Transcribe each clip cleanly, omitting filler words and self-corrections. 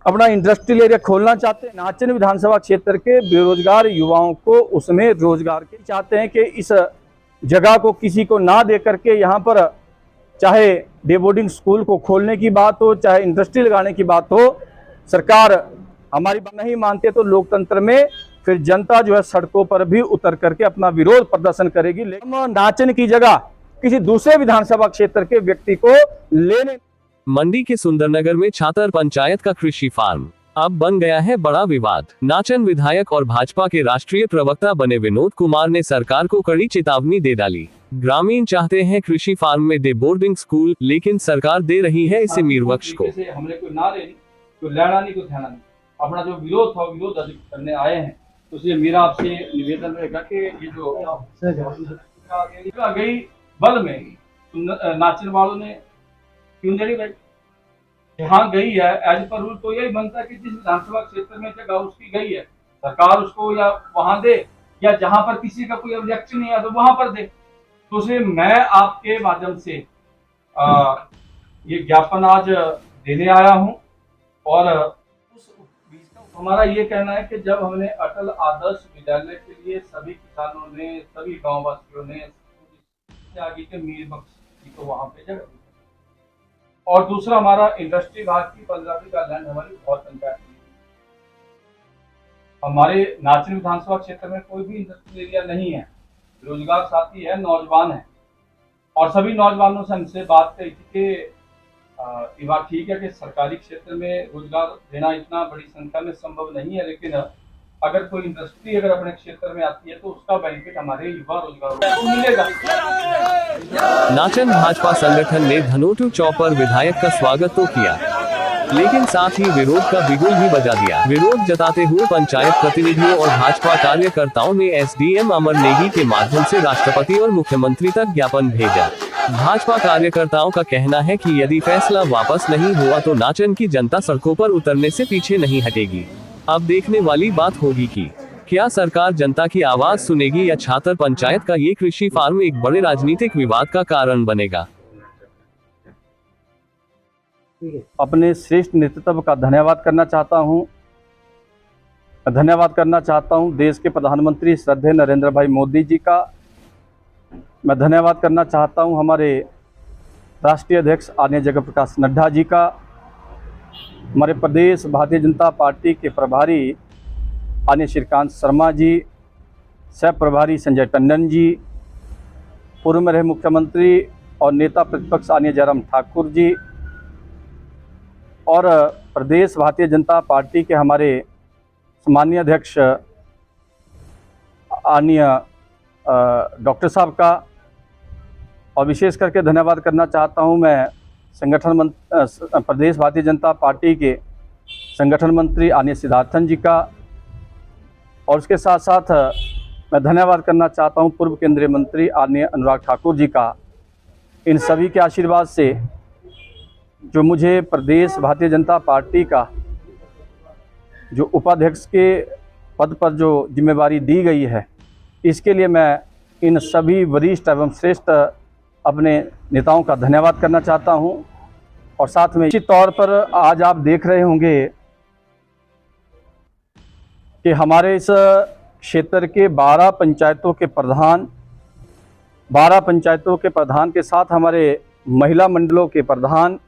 अपना industrial area खोलना चाहते हैं। नाचन विधानसभा क्षेत्र के बेरोजगार युवाओं को उसमें रोजगार के चाहते हैं कि इस जगह को किसी को ना दे करके यहाँ पर चाहे डे बोर्डिंग स्कूल को खोलने की बात हो, चाहे इंडस्ट्री लगाने की बात हो, सरकार हमारी बात नहीं मानते तो लोकतंत्र में फिर जनता जो है सड़कों पर भी उतर करके अपना विरोध प्रदर्शन करेगी। लेकिन नाचन की जगह किसी दूसरे विधानसभा क्षेत्र के व्यक्ति को लेने। मंडी के सुंदरनगर में छात्र पंचायत का कृषि फार्म अब बन गया है बड़ा विवाद। नाचन विधायक और भाजपा के राष्ट्रीय प्रवक्ता बने विनोद कुमार ने सरकार को कड़ी चेतावनी दे डाली। ग्रामीण चाहते हैं कृषि फार्म में डे बोर्डिंग स्कूल, लेकिन सरकार दे रही है इसे मीरबख्श को। हमने कोई ना लेनी, कोई लेना नहीं, कोई ध्यान नहीं, अपना जो विरोध था विरोध अधिक करने आए हैं। तो इसलिए मेरा आपसे निवेदन रहेगा कि ये जो गई बल में नाचन वालों ने क्यों नहीं गई, यहाँ गई है एज पर रूल तो यही बनता है कि जिस विधानसभा क्षेत्र में जगह उसकी गई है सरकार उसको या वहां दे, या जहां पर किसी का कोई ऑब्जेक्शन नहीं है तो वहां पर दे। तो इसलिए मैं आपके माध्यम से ये ज्ञापन आज देने आया हूं। और हमारा ये कहना है कि जब हमने अटल आदर्श विद्यालय के लिए सभी किसानों ने, सभी गाँव वासियों ने आगे के मीरबख्श की तो वहां पे जगह, और दूसरा हमारा इंडस्ट्री भाग की 15 का लैंड हमारी बहुत पंचायत में। हमारे नाचन विधानसभा क्षेत्र में कोई भी इंडस्ट्रियल एरिया नहीं है, रोजगार साथी है, नौजवान है, और सभी नौजवानों से हमसे बात कही थी कि ये बात ठीक है कि सरकारी क्षेत्र में रोजगार देना इतना बड़ी संख्या में संभव नहीं है, लेकिन अगर कोई इंडस्ट्री अगर अपने क्षेत्र में आती है तो उसका बेनिफिट हमारे युवा रोजगार को मिलेगा। नाचन भाजपा संगठन ने धनोटू चौक पर विधायक का स्वागत तो किया, लेकिन साथ ही विरोध का बिगुल भी बजा दिया। विरोध जताते हुए पंचायत प्रतिनिधियों और भाजपा कार्यकर्ताओं ने एसडीएम अमर नेगी के माध्यम से राष्ट्रपति और मुख्यमंत्री तक ज्ञापन भेजा। भाजपा कार्यकर्ताओं का कहना है कि यदि फैसला वापस नहीं हुआ तो नाचन की जनता सड़कों पर उतरने से पीछे नहीं हटेगी। अब देखने वाली बात होगी कि क्या सरकार जनता की आवाज सुनेगी या छात्र पंचायत का ये कृषि फार्म एक बड़े राजनीतिक विवाद का कारण बनेगा। अपने श्रेष्ठ नेतृत्व का धन्यवाद करना चाहता हूं। देश के प्रधानमंत्री श्रद्धेय नरेंद्र भाई मोदी जी का मैं धन्यवाद करना चाहता हूं। हमारे राष्ट्रीय अध्यक्ष आदरणीय जगत प्रकाश नड्डा जी का, हमारे प्रदेश भारतीय जनता पार्टी के प्रभारी आदरणीय श्रीकांत शर्मा जी, सह प्रभारी संजय टंडन जी, पूर्व में रहे मुख्यमंत्री और नेता प्रतिपक्ष आदरणीय जयराम ठाकुर जी, और प्रदेश भारतीय जनता पार्टी के हमारे सम्मानीय अध्यक्ष आदरणीय डॉक्टर साहब का, और विशेष करके धन्यवाद करना चाहता हूं मैं प्रदेश भारतीय जनता पार्टी के संगठन मंत्री आदरणीय सिद्धार्थन जी का, और उसके साथ साथ मैं धन्यवाद करना चाहता हूं पूर्व केंद्रीय मंत्री आदरणीय अनुराग ठाकुर जी का। इन सभी के आशीर्वाद से जो मुझे प्रदेश भारतीय जनता पार्टी का जो उपाध्यक्ष के पद पर जो जिम्मेवारी दी गई है, इसके लिए मैं इन सभी वरिष्ठ एवं श्रेष्ठ अपने नेताओं का धन्यवाद करना चाहता हूं। और साथ में निश्चित तौर पर आज आप देख रहे होंगे कि हमारे इस क्षेत्र के 12 पंचायतों के प्रधान के साथ हमारे महिला मंडलों के प्रधान,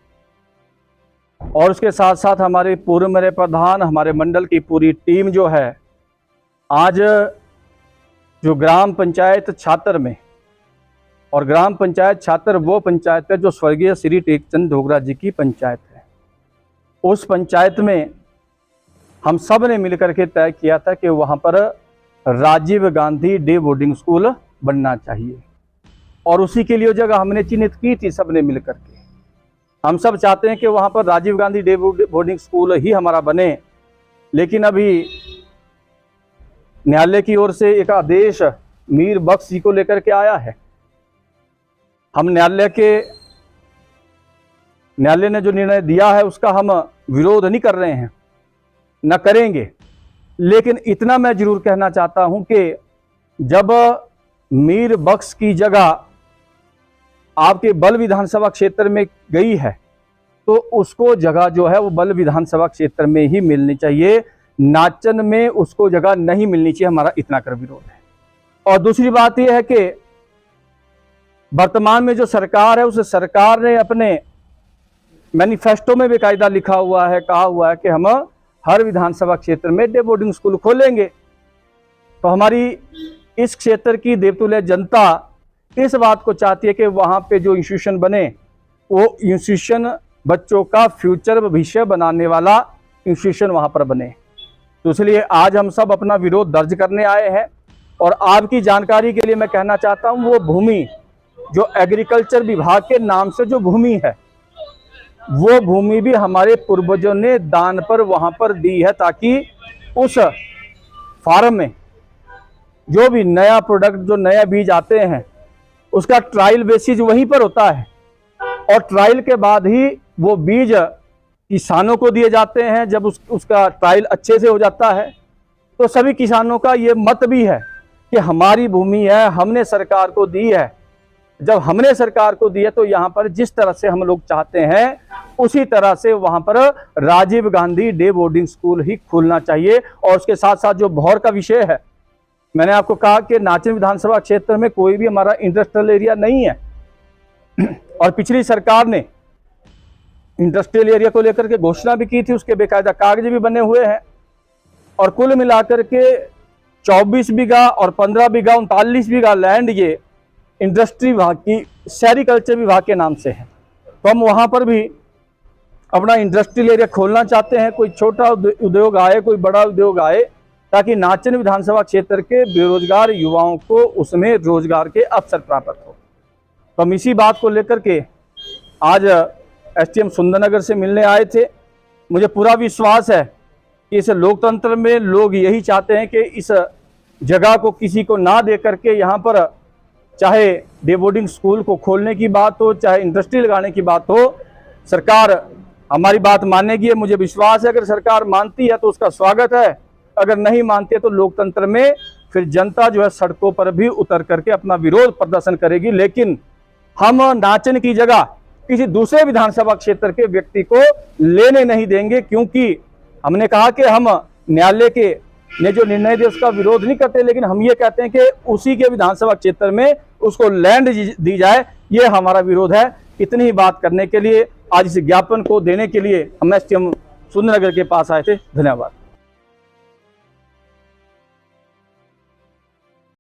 और उसके साथ साथ हमारे पूर्व में रहे प्रधान, हमारे मंडल की पूरी टीम जो है, आज जो ग्राम पंचायत छात्र में, और ग्राम पंचायत छात्र वो पंचायत है जो स्वर्गीय श्री टेकचंद डोगरा जी की पंचायत है। उस पंचायत में हम सब ने मिलकर के तय किया था कि वहाँ पर Rajiv Gandhi day boarding school बनना चाहिए, और उसी के लिए जगह हमने चिन्हित की थी सब ने मिलकर के। हम सब चाहते हैं कि वहाँ पर Rajiv Gandhi day boarding school ही हमारा बने, लेकिन अभी न्यायालय की ओर से एक आदेश मीरबख्श जी को लेकर के आया है। हम न्यायालय ने जो निर्णय दिया है उसका हम विरोध नहीं कर रहे हैं, न करेंगे, लेकिन इतना मैं जरूर कहना चाहता हूं कि जब मीरबख्श की जगह आपके बल विधानसभा क्षेत्र में गई है, तो उसको जगह जो है वो बल्ह विधानसभा क्षेत्र में ही मिलनी चाहिए, नाचन में उसको जगह नहीं मिलनी चाहिए। हमारा इतना कर विरोध है। और दूसरी बात यह है कि वर्तमान में जो सरकार है, उस सरकार ने अपने मैनिफेस्टो में बेकायदा लिखा हुआ है, कहा हुआ है कि हम हर विधानसभा क्षेत्र में डे बोर्डिंग स्कूल खोलेंगे। तो हमारी इस क्षेत्र की देवतुल्य जनता इस बात को चाहती है कि वहाँ पे जो इंस्टीट्यूशन बने वो इंस्टीट्यूशन बच्चों का फ्यूचर भविष्य बनाने वाला इंस्टीट्यूशन वहाँ पर बने। तो इसलिए आज हम सब अपना विरोध दर्ज करने आए हैं। और आपकी जानकारी के लिए मैं कहना चाहता हूँ, वो भूमि जो एग्रीकल्चर विभाग के नाम से जो भूमि है, वो भूमि भी हमारे पूर्वजों ने दान पर वहाँ पर दी है, ताकि उस फार्म में जो भी नया प्रोडक्ट, जो नया बीज आते हैं, उसका ट्रायल बेसिस वहीं पर होता है। और ट्रायल के बाद ही वो बीज किसानों को दिए जाते हैं। जब उसका ट्रायल अच्छे से हो जाता है तो सभी किसानों का ये मत भी है कि हमारी भूमि है, हमने सरकार को दी है। जब हमने सरकार को दी है तो यहाँ पर जिस तरह से हम लोग चाहते हैं उसी तरह से वहाँ पर Rajiv Gandhi day boarding school ही खुलना चाहिए। और उसके साथ साथ जो भौर का विषय है, मैंने आपको कहा कि नाचन विधानसभा क्षेत्र में कोई भी हमारा इंडस्ट्रियल एरिया नहीं है। और पिछली सरकार ने इंडस्ट्रियल एरिया को लेकर के घोषणा भी की थी, उसके बेकायदा कागज भी बने हुए हैं। और कुल मिलाकर के 24 बीघा और 15 बीघा 39 बीघा लैंड ये इंडस्ट्री विभाग की, सेरिकल्चर विभाग के नाम से है। तो हम वहाँ पर भी अपना इंडस्ट्रियल एरिया खोलना चाहते हैं। कोई छोटा उद्योग आए, कोई बड़ा उद्योग आए, ताकि नाचन विधानसभा क्षेत्र के बेरोजगार युवाओं को उसमें रोजगार के अवसर प्राप्त हो। तो हम इसी बात को लेकर के आज एसडीएम सुंदरनगर से मिलने आए थे। मुझे पूरा विश्वास है कि इस लोकतंत्र में लोग यही चाहते हैं कि इस जगह को किसी को ना दे करके यहाँ पर चाहे डे बोर्डिंग स्कूल को खोलने की बात हो, चाहे इंडस्ट्री लगाने की बात हो, सरकार हमारी बात मानेगी। मुझे विश्वास है अगर सरकार मानती है तो उसका स्वागत है, अगर नहीं मानती है तो लोकतंत्र में फिर जनता जो है सड़कों पर भी उतर करके अपना विरोध प्रदर्शन करेगी। लेकिन हम नाचन की जगह किसी दूसरे विधानसभा क्षेत्र के व्यक्ति को लेने नहीं देंगे, क्योंकि हमने कहा कि हम न्यायालय के ने जो निर्णय दिया उसका विरोध नहीं करते, लेकिन हम ये कहते हैं कि उसी के विधानसभा क्षेत्र में उसको लैंड दी जाए, ये हमारा विरोध है। इतनी ही बात करने के लिए, आज इस ज्ञापन को देने के लिए हम एसडीएम सुंदरनगर के पास आए थे। धन्यवाद।